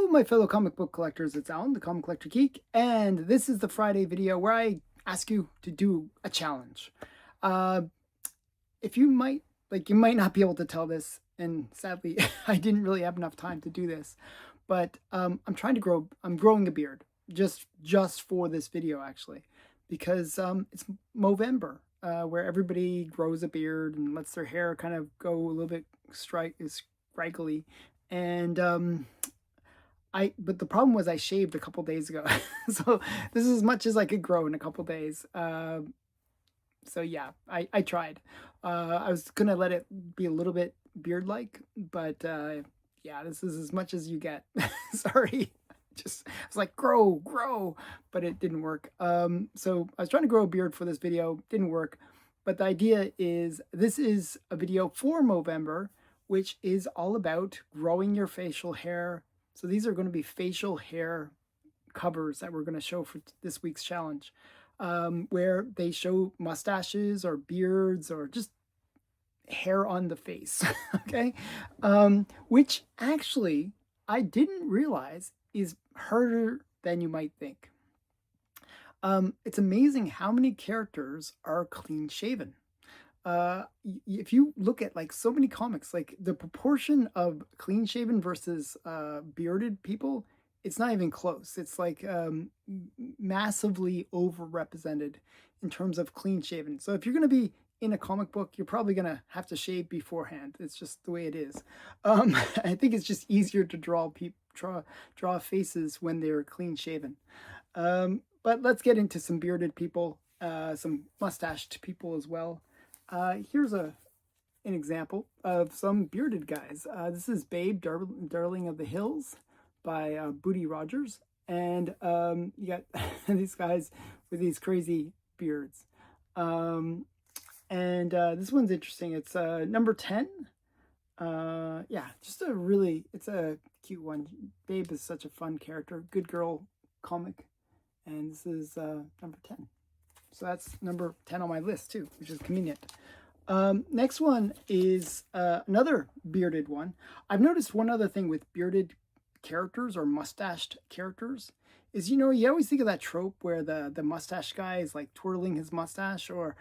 Hello, my fellow comic book collectors. It's Alan, the Comic Collector Geek, and this is the Friday video where I ask you to do a challenge. Uh, if you might, you might not be able to tell this, and sadly, I didn't really have enough time to do this, but I'm growing a beard, just for this video, actually, because it's Movember, where everybody grows a beard and lets their hair kind of go a little bit scraggly, and but the problem was I shaved a couple days ago. So this is as much as I could grow in a couple days. So yeah, I tried. I was gonna let it be a little bit beard-like, but yeah, this is as much as you get. Sorry. I was like, grow, but it didn't work. So I was trying to grow a beard for this video, didn't work. But the idea is this is a video for Movember, which is all about growing your facial hair. So these are going to be facial hair covers that we're going to show for this week's challenge, where they show mustaches or beards or just hair on the face, okay? Which actually I didn't realize is harder than you might think. It's amazing how many characters are clean shaven. If you look at like so many comics, like the proportion of clean shaven versus bearded people, it's not even close. It's like massively overrepresented in terms of clean shaven. So if you're going to be in a comic book, you're probably going to have to shave beforehand. It's just the way it is. I think it's just easier to draw faces when they're clean shaven. But let's get into some bearded people, some mustached people as well. Here's an example of some bearded guys. This is Babe, Darling of the Hills by Booty Rogers. And you got these guys with these crazy beards. This one's interesting. It's number 10. Yeah, just it's a cute one. Babe is such a fun character. Good girl comic. And this is number 10. So that's number 10 on my list too, which is convenient. Next one is another bearded one. I've noticed one other thing with bearded characters or mustached characters is, you always think of that trope where the mustache guy is like twirling his mustache or,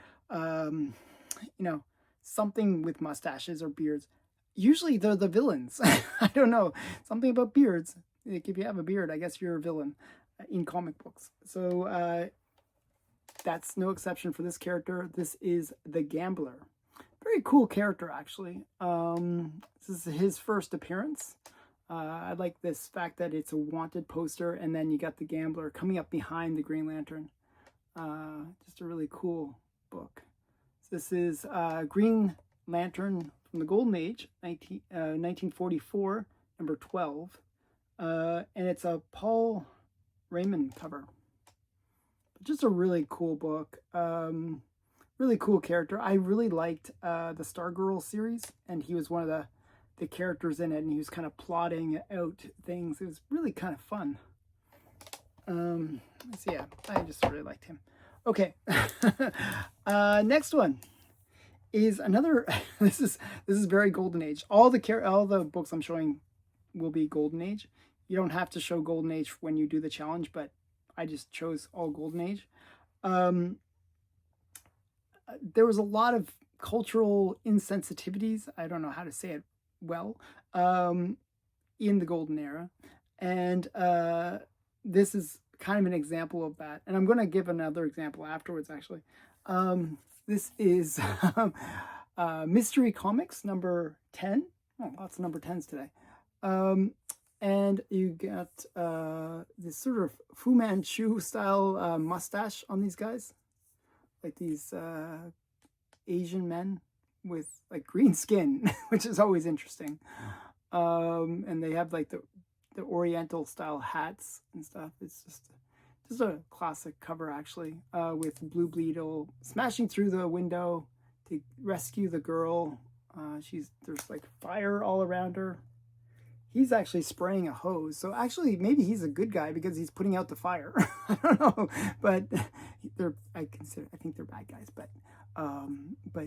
something with mustaches or beards. Usually they're the villains. I don't know. Something about beards. Like if you have a beard, I guess you're a villain in comic books. So that's no exception for this character. This is the Gambler. Very cool character, actually. This is his first appearance. I like this fact that it's a wanted poster, and then you got the Gambler coming up behind the Green Lantern. Just a really cool book. So this is Green Lantern from the Golden Age, 1944, number 12. And it's a Paul Raymond cover. Just a really cool book. Really cool character. I really liked the Stargirl series, and he was one of the characters in it, and he was kind of plotting out things. It was really kind of fun. So yeah, I just really liked him. Okay. Next one is another. This is very Golden Age. All the books I'm showing will be Golden Age. You don't have to show Golden Age when you do the challenge, but I just chose all Golden Age. There was a lot of cultural insensitivities. I don't know how to say it well, in the Golden Era. And this is kind of an example of that. And I'm going to give another example afterwards, actually. This is Mystery Comics number 10. Oh, lots of number 10s today. And you got this sort of Fu Manchu style mustache on these guys. Like these Asian men with like green skin, which is always interesting. And they have like the Oriental style hats and stuff. It's just a classic cover, actually, with Blue Beetle smashing through the window to rescue the girl. There's like fire all around her. He's actually spraying a hose. So actually, maybe he's a good guy because he's putting out the fire. I don't know, but I think they're bad guys. But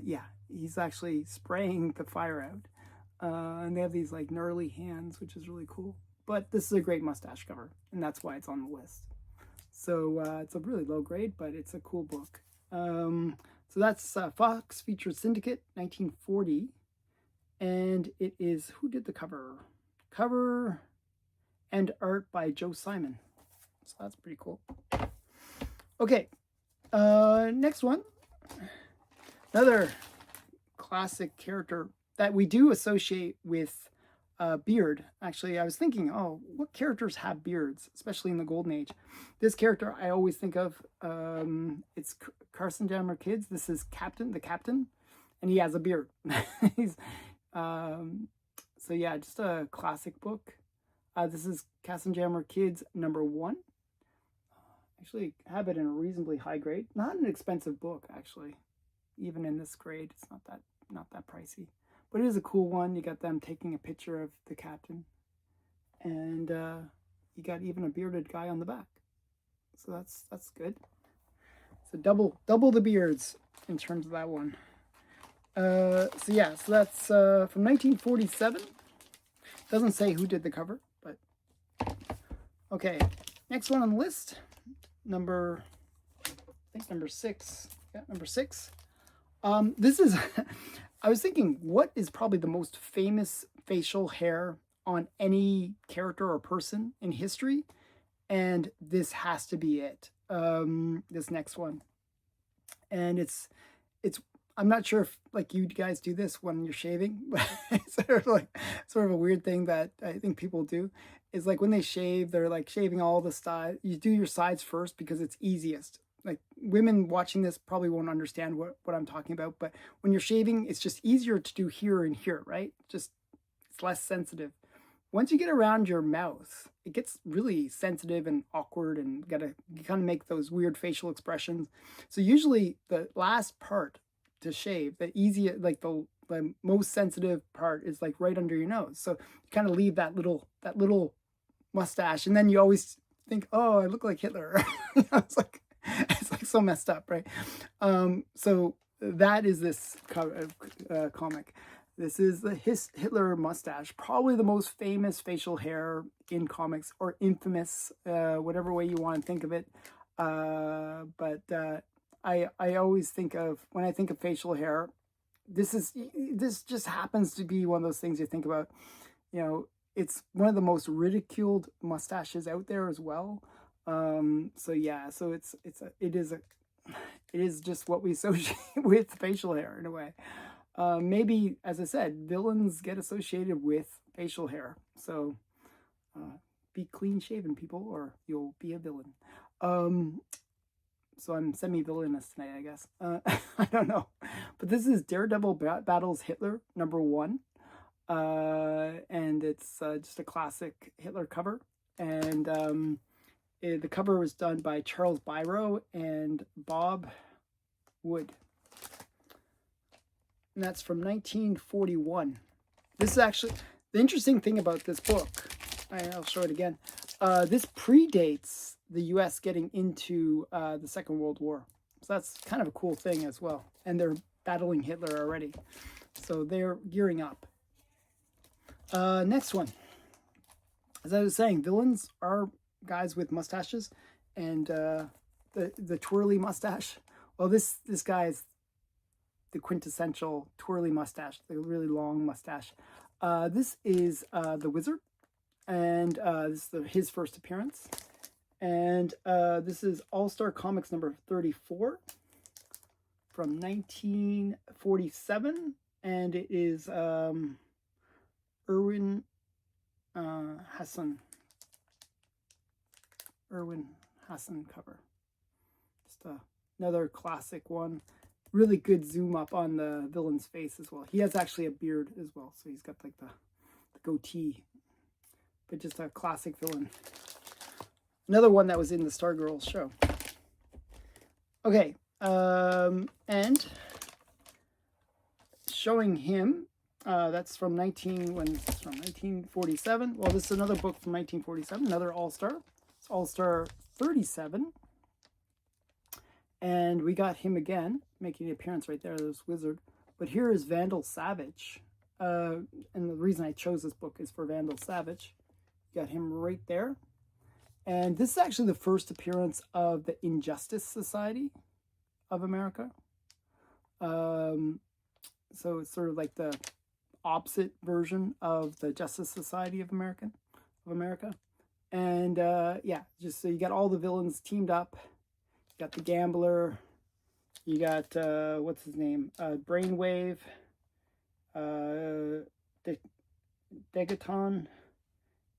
yeah, he's actually spraying the fire out. And they have these like gnarly hands, which is really cool. but this is a great mustache cover, and that's why it's on the list. So it's a really low grade, but it's a cool book. So that's Fox Featured Syndicate, 1940. And it is, who did the cover? Cover and art by Joe Simon. So that's pretty cool. Okay, next one. Another classic character that we do associate with beard. Actually, I was thinking, oh, what characters have beards, especially in the Golden Age? This character I always think of, it's Carson Jammer Kids. This is the captain, and he has a beard. He's, so yeah, just a classic book. This is Carson Jammer Kids #1. Actually, have it in a reasonably high grade. Not an expensive book, actually. Even in this grade, it's not that pricey. But it is a cool one. You got them taking a picture of the captain. And you got even a bearded guy on the back. So that's good. So double the beards in terms of that one. So yeah, so that's from 1947. Doesn't say who did the cover, but okay. Next one on the list, number 6. Yeah, number 6. This is, I was thinking, what is probably the most famous facial hair on any character or person in history? And this has to be it. This next one. And it's, I'm not sure if like you guys do this when you're shaving, but it's sort of a weird thing that I think people do. Is like when they shave, they're like shaving all the sides. You do your sides first because it's easiest. Like women watching this probably won't understand what I'm talking about, but when you're shaving, it's just easier to do here and here, right? Just it's less sensitive. Once you get around your mouth, it gets really sensitive and awkward, and you kind of make those weird facial expressions. So usually the last part to shave, the easier, like the most sensitive part is like right under your nose. So you kind of leave that little mustache, and then you always think, oh, I look like Hitler. It's like so messed up, right? So that is this comic. This is the Hitler mustache, probably the most famous facial hair in comics, or infamous, whatever way you want to think of it. But I always think of, when I think of facial hair, this just happens to be one of those things you think about. You know, it's one of the most ridiculed mustaches out there as well. So yeah, so it is just what we associate with facial hair in a way. Maybe, as I said, villains get associated with facial hair. So be clean shaven, people, or you'll be a villain. So I'm semi-villainous tonight, I guess. I don't know. But this is Daredevil Battles Hitler #1. And it's just a classic Hitler cover. And the cover was done by Charles Biro and Bob Wood. And that's from 1941. This is actually, the interesting thing about this book, I'll show it again. This predates the U.S. getting into the Second World War. So that's kind of a cool thing as well. And they're battling Hitler already. So they're gearing up. Next one. As I was saying, villains are guys with mustaches, and the twirly mustache. Well, this guy is the quintessential twirly mustache, the really long mustache. This is the Wizard, and this is his first appearance. And this is All-Star Comics #34 from 1947, and it is Erwin Hassan cover. Just another classic one. Really good zoom up on the villain's face as well. He has actually a beard as well, so he's got like the goatee. But just a classic villain. Another one that was in the Stargirl show. Okay, and showing him, that's from 1947. Well, this is another book from 1947, another All-Star. It's All-Star 37. And we got him again, making an appearance right there, this Wizard. But here is Vandal Savage. And the reason I chose this book is for Vandal Savage. Got him right there. And this is actually the first appearance of the Injustice Society of America. So it's sort of like the opposite version of the Justice Society of America. And yeah, just so you got all the villains teamed up. You got the Gambler. You got what's his name? Brainwave. Degaton,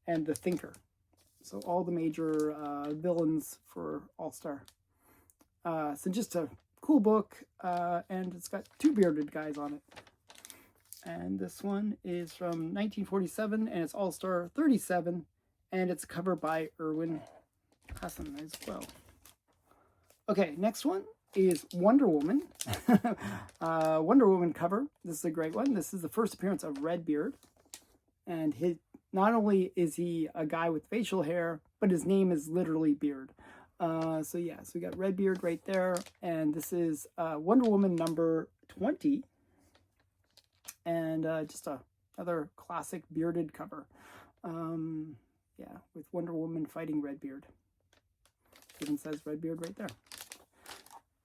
and the Thinker. So all the major villains for All-Star. So just a cool book, and it's got 2 bearded guys on it. And this one is from 1947, and it's All-Star 37, and it's covered by Irwin Hassan as well. Okay, next one is Wonder Woman. Wonder Woman cover. This is a great one. This is the first appearance of Redbeard. And not only is he a guy with facial hair, but his name is literally Beard. So yeah, so we got Redbeard right there. And this is Wonder Woman number 20. And just another classic bearded cover. Yeah, with Wonder Woman fighting Redbeard. Even says Redbeard right there.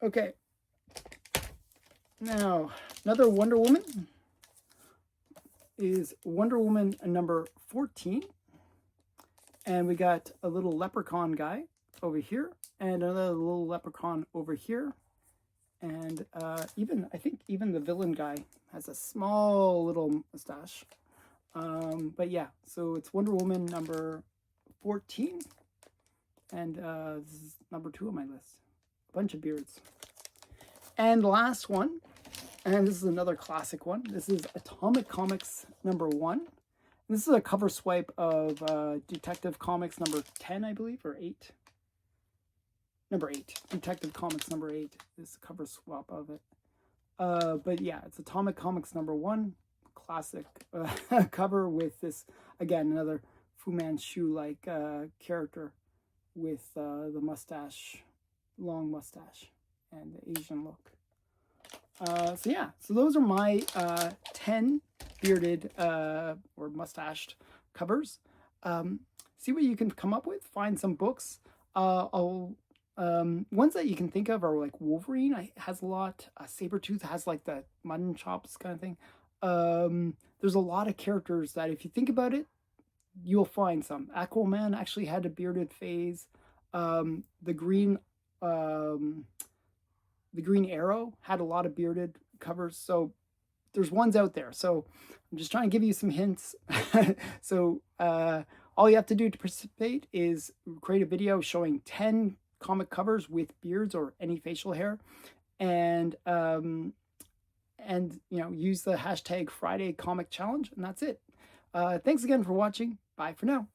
Okay. Now, another Wonder Woman is Wonder Woman number 14. And we got a little leprechaun guy over here and another little leprechaun over here. And I think even the villain guy has a small little mustache. But yeah, so it's Wonder Woman number 14. And this is number 2 on my list. A bunch of beards. And the last one, and this is another classic one. This is Atomic Comics number 1. This is a cover swipe of Detective Comics number 10, I believe, or 8. Number 8. Detective Comics number 8 is the cover swap of it. But yeah, it's Atomic Comics number 1. Classic cover with this, again, another Fu Manchu-like character with the mustache, long mustache, and the Asian look. So yeah, so those are my 10 bearded or mustached covers. See what you can come up with. Find some books. Ones that you can think of are like Wolverine has a lot. Sabretooth has like the mutton chops kind of thing. There's a lot of characters that if you think about it, you'll find some. Aquaman actually had a bearded phase. The Green Arrow had a lot of bearded covers. So there's ones out there. So I'm just trying to give you some hints. So all you have to do to participate is create a video showing 10 comic covers with beards or any facial hair, and use the hashtag Friday Comic Challenge, and that's it. Thanks again for watching. Bye for now.